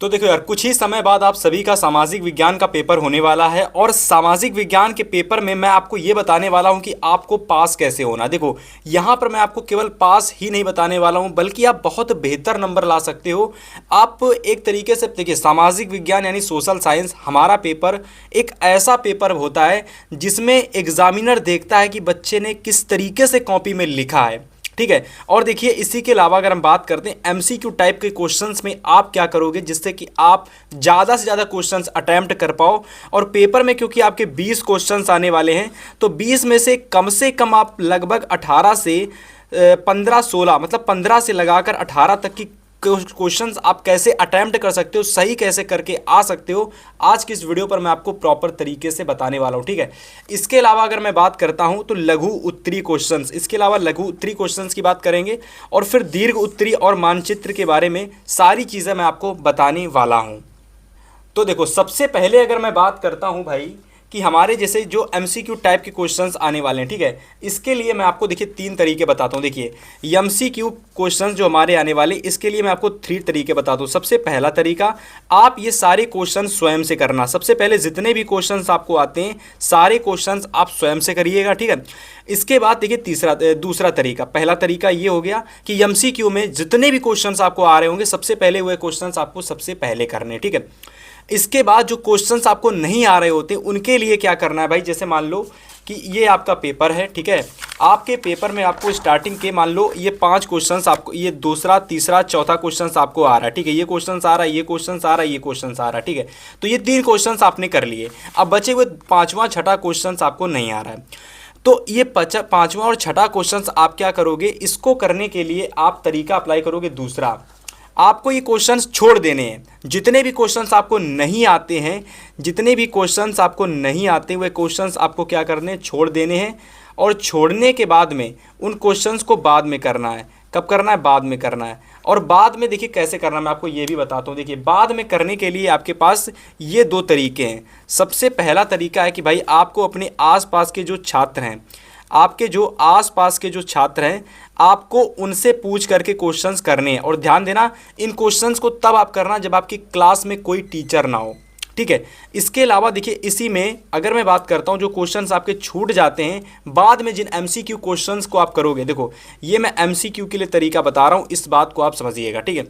तो देखो यार, कुछ ही समय बाद आप सभी का सामाजिक विज्ञान का पेपर होने वाला है और सामाजिक विज्ञान के पेपर में मैं आपको ये बताने वाला हूँ कि आपको पास कैसे होना। देखो, यहाँ पर मैं आपको केवल पास ही नहीं बताने वाला हूँ बल्कि आप बहुत बेहतर नंबर ला सकते हो। आप एक तरीके से देखिए, सामाजिक विज्ञान यानी सोशल साइंस हमारा पेपर एक ऐसा पेपर होता है जिसमें एग्जामिनर देखता है कि बच्चे ने किस तरीके से कॉपी में लिखा है। ठीक है। और देखिए, इसी के अलावा अगर हम बात करते हैं एमसीक्यू टाइप के क्वेश्चंस में आप क्या करोगे जिससे कि आप ज़्यादा से ज़्यादा क्वेश्चंस अटैम्प्ट कर पाओ। और पेपर में क्योंकि आपके 20 क्वेश्चंस आने वाले हैं तो 20 में से कम आप लगभग 18 से 15-16 मतलब 15 से लगाकर 18 तक की क्वेश्चंस आप कैसे अटेम्प्ट कर सकते हो, सही कैसे करके आ सकते हो, आज की इस वीडियो पर मैं आपको प्रॉपर तरीके से बताने वाला हूं। ठीक है। इसके अलावा अगर मैं बात करता हूं तो लघु उत्तरी क्वेश्चंस, इसके अलावा लघु उत्तरी क्वेश्चंस की बात करेंगे और फिर दीर्घ उत्तरी और मानचित्र के बारे में सारी चीज़ें मैं आपको बताने वाला हूँ। तो देखो, सबसे पहले अगर मैं बात करता हूँ भाई कि हमारे जैसे जो एमसीक्यू टाइप के क्वेश्चंस आने वाले हैं, ठीक है, इसके लिए मैं आपको देखिए 3 तरीके बताता हूँ। देखिए, एमसीक्यू क्वेश्चंस जो हमारे आने वाले, इसके लिए मैं आपको 3 तरीके बताता हूँ। सबसे पहला तरीका, आप ये सारे क्वेश्चन स्वयं से करना। सबसे पहले जितने भी क्वेश्चंस आपको आते हैं सारे क्वेश्चंस आप स्वयं से करिएगा। ठीक है। इसके बाद देखिए दूसरा तरीका, पहला तरीका ये हो गया कि एमसीक्यू में जितने भी क्वेश्चंस आपको आ रहे होंगे सबसे पहले वह क्वेश्चंस आपको सबसे पहले करने। ठीक है। इसके बाद जो क्वेश्चंस आपको नहीं आ रहे होते उनके लिए क्या करना है भाई, जैसे मान लो कि ये आपका पेपर है। ठीक है। आपके पेपर में आपको स्टार्टिंग के मान लो ये 5 क्वेश्चंस आपको, ये दूसरा तीसरा चौथा क्वेश्चंस आपको आ रहा है। ठीक है। ये क्वेश्चंस आ रहा है, ये क्वेश्चंस आ रहा है, ये क्वेश्चंस आ रहा है। ठीक है। तो ये 3 क्वेश्चंस आपने कर लिए। अब बचे हुए 5वां छठा क्वेश्चंस आपको नहीं आ रहा है। तो ये 5वां और छठा क्वेश्चंस आप क्या करोगे, इसको करने के लिए आप तरीका अप्लाई करोगे दूसरा। आपको ये क्वेश्चंस छोड़ देने हैं। जितने भी क्वेश्चंस आपको नहीं आते हैं, जितने भी क्वेश्चंस आपको नहीं आते वे क्वेश्चंस आपको क्या करने हैं, छोड़ देने हैं। और छोड़ने के बाद में उन क्वेश्चंस को बाद में करना है। कब करना है, बाद में करना है। और बाद में देखिए कैसे करना है, मैं आपको ये भी बताता हूँ। देखिए, बाद में करने के लिए आपके पास ये 2 तरीके हैं। सबसे पहला तरीका है कि भाई आपको अपने आसपास के जो छात्र हैं, आपके जो आसपास के जो छात्र हैं, आपको उनसे पूछ करके क्वेश्चंस करने हैं। और ध्यान देना, इन क्वेश्चंस को तब आप करना जब आपकी क्लास में कोई टीचर ना हो। ठीक है। इसके अलावा देखिए, इसी में अगर मैं बात करता हूं जो क्वेश्चंस आपके छूट जाते हैं बाद में, जिन एमसीक्यू क्वेश्चंस को आप करोगे, देखो ये मैं एमसीक्यू के लिए तरीका बता रहा हूं, इस बात को आप समझिएगा। ठीक है।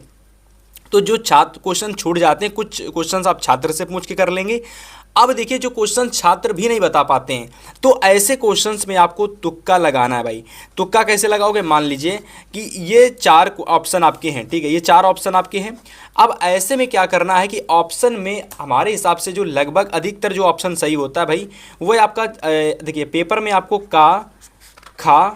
तो जो छात्र क्वेश्चन छूट जाते हैं, कुछ क्वेश्चंस आप छात्र से पूछ के कर लेंगे। अब देखिए, जो क्वेश्चन छात्र भी नहीं बता पाते हैं तो ऐसे क्वेश्चंस में आपको तुक्का लगाना है भाई। तुक्का कैसे लगाओगे, मान लीजिए कि ये 4 ऑप्शन आपके हैं। ठीक है। ये 4 ऑप्शन आपके हैं। अब ऐसे में क्या करना है कि ऑप्शन में हमारे हिसाब से जो लगभग अधिकतर जो ऑप्शन सही होता है भाई, वो है आपका देखिए पेपर में आपको का, खा,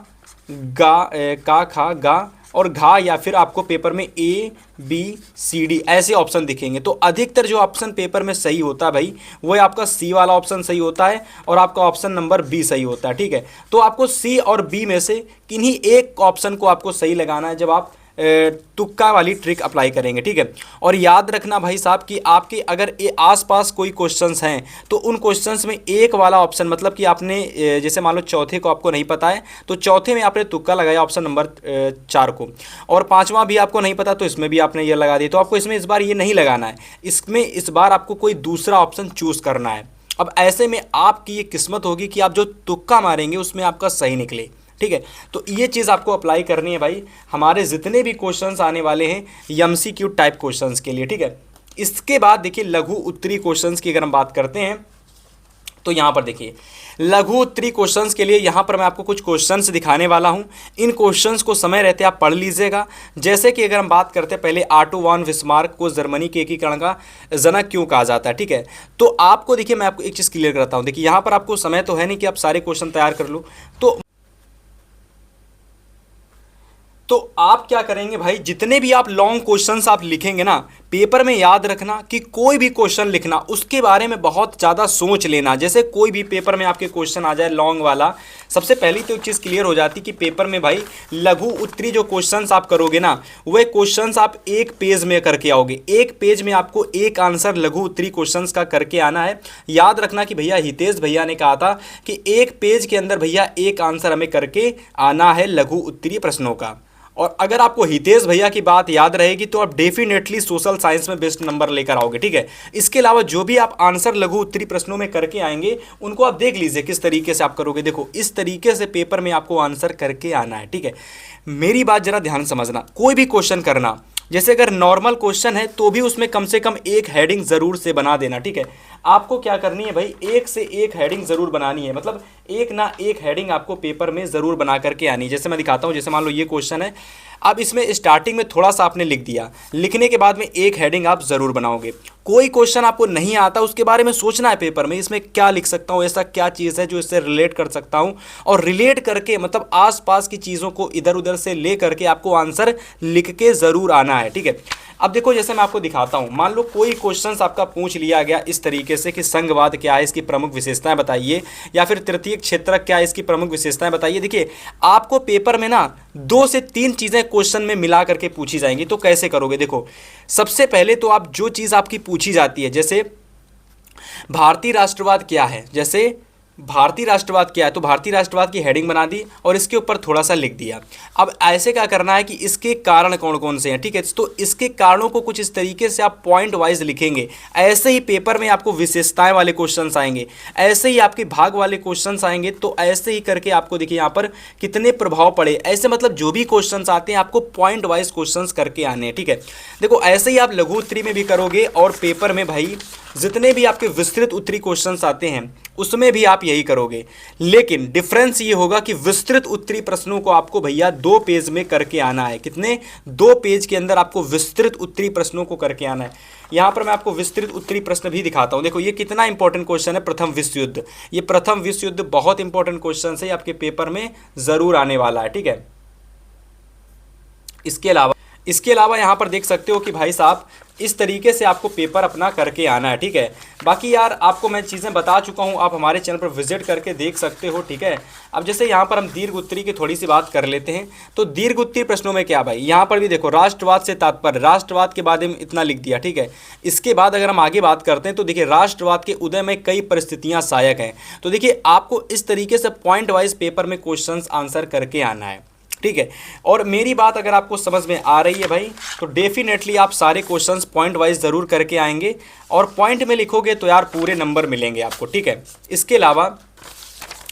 का, खा, गा और घा, या फिर आपको पेपर में ए, बी, सी, डी ऐसे ऑप्शन दिखेंगे। तो अधिकतर जो ऑप्शन पेपर में सही होता है भाई, वो है आपका सी वाला ऑप्शन सही होता है और आपका ऑप्शन नंबर बी सही होता है। ठीक है। तो आपको सी और बी में से किन्हीं एक ऑप्शन को आपको सही लगाना है जब आप तुक्का वाली ट्रिक अप्लाई करेंगे। ठीक है। और याद रखना भाई साहब कि आपके अगर आसपास कोई क्वेश्चंस हैं तो उन क्वेश्चंस में एक वाला ऑप्शन, मतलब कि आपने जैसे मान लो चौथे को आपको नहीं पता है तो चौथे में आपने तुक्का लगाया ऑप्शन नंबर 4 को, और 5वां भी आपको नहीं पता तो इसमें भी आपने ये लगा दिया। तो आपको इसमें इस बार ये नहीं लगाना है, इसमें इस बार आपको कोई दूसरा ऑप्शन चूज़ करना है। अब ऐसे में आपकी ये किस्मत होगी कि आप जो तुक्का मारेंगे उसमें आपका सही निकले। ठीक है। तो ये चीज़ आपको अप्लाई करनी है भाई हमारे जितने भी क्वेश्चंस आने वाले हैं एमसीक्यू टाइप क्वेश्चंस के लिए। ठीक है। इसके बाद देखिए, लघु उत्तरी क्वेश्चंस की अगर हम बात करते हैं तो यहाँ पर देखिए, लघु उत्तरी क्वेश्चंस के लिए यहाँ पर मैं आपको कुछ क्वेश्चंस दिखाने वाला हूँ। इन क्वेश्चंस को समय रहते आप पढ़ लीजिएगा। जैसे कि अगर हम बात करते हैं, पहले ऑटो वॉन बिस्मार्क को जर्मनी के एकीकरण का जनक क्यों कहा जाता है। ठीक है। तो आपको देखिए, मैं आपको एक चीज़ क्लियर करता हूँ। देखिए, यहाँ पर आपको समय तो है नहीं कि आप सारे क्वेश्चन तैयार कर लो, तो आप क्या करेंगे भाई, जितने भी आप लॉन्ग क्वेश्चंस आप लिखेंगे ना पेपर में, याद रखना कि कोई भी क्वेश्चन लिखना उसके बारे में बहुत ज़्यादा सोच लेना। जैसे कोई भी पेपर में आपके क्वेश्चन आ जाए लॉन्ग वाला, सबसे पहली तो एक चीज़ क्लियर हो जाती कि पेपर में भाई लघु उत्तरी जो क्वेश्चंस आप करोगे ना, वह क्वेश्चंस आप 1 पेज में करके आओगे। 1 पेज में आपको 1 आंसर लघु उत्तरी क्वेश्चंस का करके आना है। याद रखना कि भैया हितेश भैया ने कहा था कि 1 पेज के अंदर भैया 1 आंसर हमें करके आना है लघु उत्तरी प्रश्नों का। और अगर आपको हितेश भैया की बात याद रहेगी तो आप डेफिनेटली सोशल साइंस में बेस्ट नंबर लेकर आओगे, ठीक है। इसके अलावा जो भी आप आंसर लघु उत्तरी प्रश्नों में करके आएंगे उनको आप देख लीजिए किस तरीके से आप करोगे। देखो इस तरीके से पेपर में आपको आंसर करके आना है, ठीक है। मेरी बात जरा ध्यान समझना, कोई भी क्वेश्चन करना, जैसे अगर नॉर्मल क्वेश्चन है तो भी उसमें कम से कम एक हेडिंग जरूर से बना देना, ठीक है। आपको क्या करनी है भाई, एक से एक हेडिंग जरूर बनानी है, मतलब एक ना एक हेडिंग आपको पेपर में जरूर बना करके आनी है। जैसे मैं दिखाता हूं, जैसे मान लो ये क्वेश्चन है, अब इसमें स्टार्टिंग में थोड़ा सा आपने लिख दिया, लिखने के बाद में एक हेडिंग आप जरूर बनाओगे। कोई क्वेश्चन आपको नहीं आता उसके बारे में सोचना है पेपर में, इसमें क्या लिख सकता हूँ, ऐसा क्या चीज़ है जो इससे रिलेट कर सकता हूँ, और रिलेट करके मतलब आसपास की चीज़ों को इधर उधर से ले करके आपको आंसर लिख के ज़रूर आना है, ठीक है। अब देखो जैसे मैं आपको दिखाता हूं, मान लो कोई क्वेश्चंस आपका पूछ लिया गया इस तरीके से कि संघवाद क्या है, इसकी प्रमुख विशेषताएं बताइए, या फिर तृतीय क्षेत्रक क्या है, इसकी प्रमुख विशेषताएं बताइए। देखिए आपको पेपर में ना 2 से 3 चीज़ें क्वेश्चन में मिला करके पूछी जाएंगी, तो कैसे करोगे। देखो सबसे पहले तो आप जो चीज़ आपकी पूछी जाती है, जैसे भारतीय राष्ट्रवाद क्या है, जैसे भारतीय राष्ट्रवाद क्या है, तो भारतीय राष्ट्रवाद की हेडिंग बना दी और इसके ऊपर थोड़ा सा लिख दिया। अब ऐसे क्या करना है कि इसके कारण कौन कौन से हैं, ठीक है। तो इसके कारणों को कुछ इस तरीके से आप पॉइंट वाइज लिखेंगे। ऐसे ही पेपर में आपको विशेषताएं वाले क्वेश्चंस आएंगे, ऐसे ही आपके भाग वाले क्वेश्चंस आएंगे, तो ऐसे ही करके आपको देखिए यहाँ पर कितने प्रभाव पड़े, ऐसे मतलब जो भी क्वेश्चंस आते हैं आपको पॉइंट वाइज क्वेश्चंस करके आने हैं, ठीक है। देखो ऐसे ही आप लघु उत्तरी में भी करोगे और पेपर में भाई जितने भी आपके विस्तृत उत्तरी क्वेश्चंस आते हैं उसमें भी आप यही करोगे। लेकिन डिफरेंस ये होगा कि विस्तृत उत्तरी प्रश्नों को आपको भैया 2 पेज में करके आना है। कितने? 2 पेज के अंदर आपको विस्तृत उत्तरी प्रश्नों को करके आना है। यहां पर मैं आपको विस्तृत उत्तरी प्रश्न भी दिखाता हूं। देखो ये कितना इंपॉर्टेंट क्वेश्चन है, प्रथम विश्व युद्ध। ये प्रथम विश्व युद्ध बहुत इंपॉर्टेंट क्वेश्चन है, आपके पेपर में जरूर आने वाला है, ठीक है। इसके अलावा यहाँ पर देख सकते हो कि भाई साहब इस तरीके से आपको पेपर अपना करके आना है, ठीक है। बाकी यार आपको मैं चीज़ें बता चुका हूँ, आप हमारे चैनल पर विजिट करके देख सकते हो, ठीक है। अब जैसे यहाँ पर हम दीर्घ उत्तरी की थोड़ी सी बात कर लेते हैं, तो दीर्घ उत्तरी प्रश्नों में क्या भाई, यहाँ पर भी देखो राष्ट्रवाद से तात्पर्य, राष्ट्रवाद के बारे में इतना लिख दिया, ठीक है। इसके बाद अगर हम आगे बात करते हैं तो देखिए राष्ट्रवाद के उदय में कई परिस्थितियाँ सहायक हैं। तो देखिए आपको इस तरीके से पॉइंट वाइज पेपर में क्वेश्चन आंसर करके आना है, ठीक है। और मेरी बात अगर आपको समझ में आ रही है भाई, तो डेफिनेटली आप सारे क्वेश्चंस पॉइंट वाइज ज़रूर करके आएंगे और पॉइंट में लिखोगे तो यार पूरे नंबर मिलेंगे आपको, ठीक है। इसके अलावा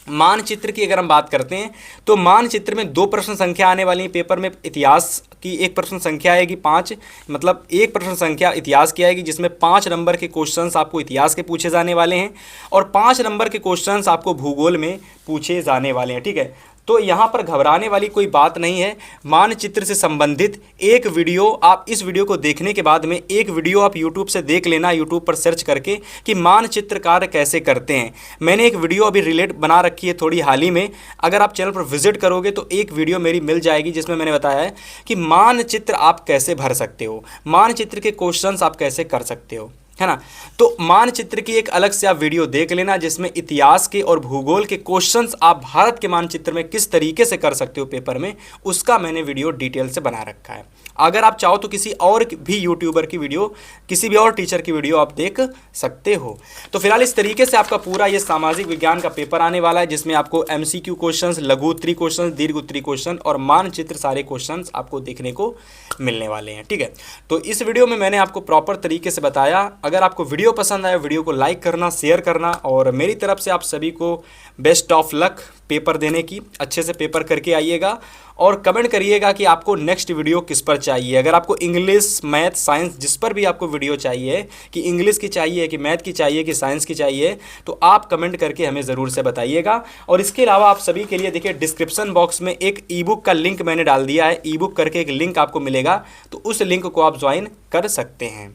मानचित्र की अगर हम बात करते हैं तो मानचित्र में 2 प्रश्न संख्या आने वाली है पेपर में। इतिहास की एक प्रश्न संख्या आएगी 5, मतलब एक प्रश्न संख्या इतिहास की आएगी जिसमें 5 नंबर के क्वेश्चंस आपको इतिहास के पूछे जाने वाले हैं और 5 नंबर के क्वेश्चंस आपको भूगोल में पूछे जाने वाले हैं, ठीक है। तो यहाँ पर घबराने वाली कोई बात नहीं है। मानचित्र से संबंधित एक वीडियो, आप इस वीडियो को देखने के बाद में एक वीडियो आप यूट्यूब से देख लेना, यूट्यूब पर सर्च करके कि मानचित्र कार्य कैसे करते हैं। मैंने एक वीडियो अभी रिलेट बना रखी है थोड़ी हाल ही में, अगर आप चैनल पर विजिट करोगे तो एक वीडियो मेरी मिल जाएगी जिसमें मैंने बताया है कि मानचित्र आप कैसे भर सकते हो, मानचित्र के क्वेश्चंस आप कैसे कर सकते हो, है ना। तो मानचित्र की एक अलग से आप वीडियो देख लेना जिसमें इतिहास के और भूगोल के क्वेश्चंस आप भारत के मानचित्र में किस तरीके से कर सकते हो पेपर में, उसका मैंने वीडियो डिटेल से बना रखा है। अगर आप चाहो तो किसी और भी यूट्यूबर की वीडियो, किसी भी और टीचर की वीडियो आप देख सकते हो। तो फिलहाल इस तरीके से आपका पूरा ये सामाजिक विज्ञान का पेपर आने वाला है जिसमें आपको MCQ क्वेश्चंस, लघु उत्तरी क्वेश्चंस, दीर्घ उत्तरी क्वेश्चन और मानचित्र सारे क्वेश्चंस आपको देखने को मिलने वाले हैं, ठीक है। तो इस वीडियो में मैंने आपको प्रॉपर तरीके से बताया। अगर आपको वीडियो पसंद आया, वीडियो को लाइक करना, शेयर करना और मेरी तरफ से आप सभी को बेस्ट ऑफ लक पेपर देने की। अच्छे से पेपर करके आइएगा और कमेंट करिएगा कि आपको नेक्स्ट वीडियो किस पर चाहिए। अगर आपको इंग्लिश, मैथ, साइंस जिस पर भी आपको वीडियो चाहिए, कि इंग्लिश की चाहिए, कि मैथ की चाहिए, कि साइंस की चाहिए, तो आप कमेंट करके हमें ज़रूर से बताइएगा। और इसके अलावा आप सभी के लिए देखिए डिस्क्रिप्शन बॉक्स में एक ई-बुक का लिंक मैंने डाल दिया है। ई-बुक करके एक लिंक आपको मिलेगा, तो उस लिंक को आप ज्वाइन कर सकते हैं।